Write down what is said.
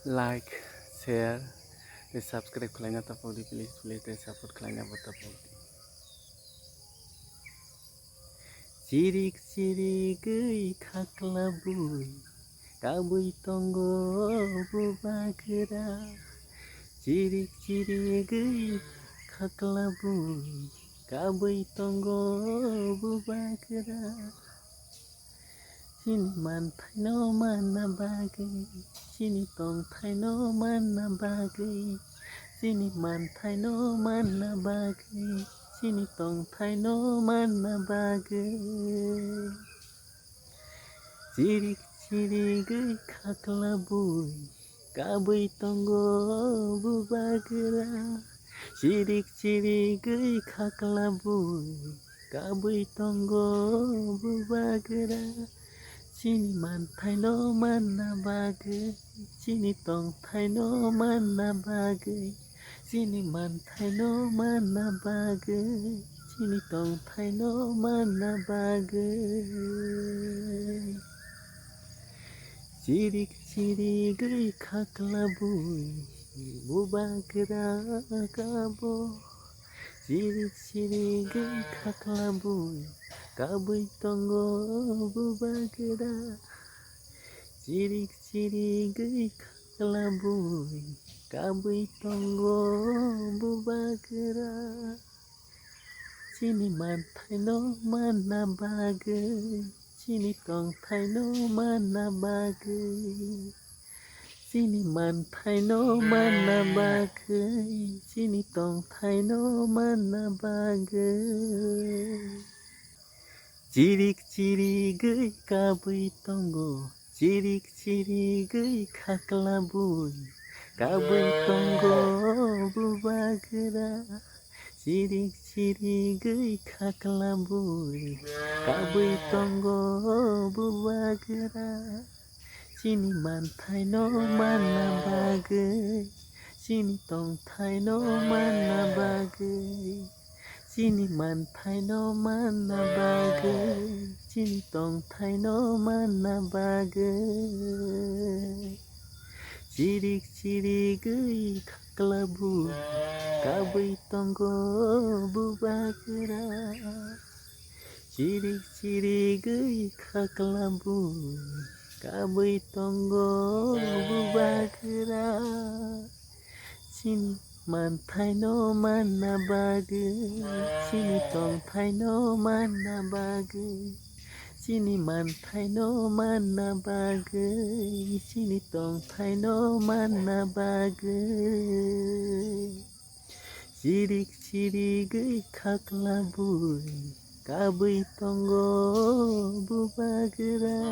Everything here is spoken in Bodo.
like, share, dan subscribe kalanya tapau di please dan support kalanya buat tapau. Cirik-cirik kaklabui, kabui tonggo bubagera. Cirik-cirik kaklabui, kabui tonggo bubagera. Sini mantai no mana bagai, sini tongtai no mana bagai, sini mantai no mana bagai, sini tongtai no mana bagai. Cirik-cirik kaklabui, kabui tonggo bubagera. Cirik-cirik kaklabui, kabui tonggo bubagera. Sini mantai no mana bagai, sini tongtai no mana bagai, sini mantai no mana bagai, sini tongtai no mana bagai. Cirik-cirik kaklabui, bubagera kabo. Cirik-cirik kaklabui, kabui tonggo bubagera. Cirik-cirik kaklabui, kabui tonggo bubagera. Sini mantai no mana bagai, sini tongtai no mana bagai, sini mantai no mana bagai, sini tongtai no mana bagai. Cirik-cirik kabui tonggo, cirik-cirik kaklabui, kabui tonggo bubagera. Cirik-cirik kaklabui, kabui tonggo bubagera. Sini mantai no mana bagai, sini tongtai no mana bagai, sini mantai no mana bagai, sini tongtai no mana bagai. Cirik-cirik kaklabui, kabui tonggo bubagera. Cirik-cirik kaklabui, kabui tonggo bubagera. Sini mantai no mana bagai, sini tongtai no mana bagai, sini mantai no mana bagai, sini tongtai no mana bagai. Cirik-cirik kaklabui, kabui tonggo bubagera.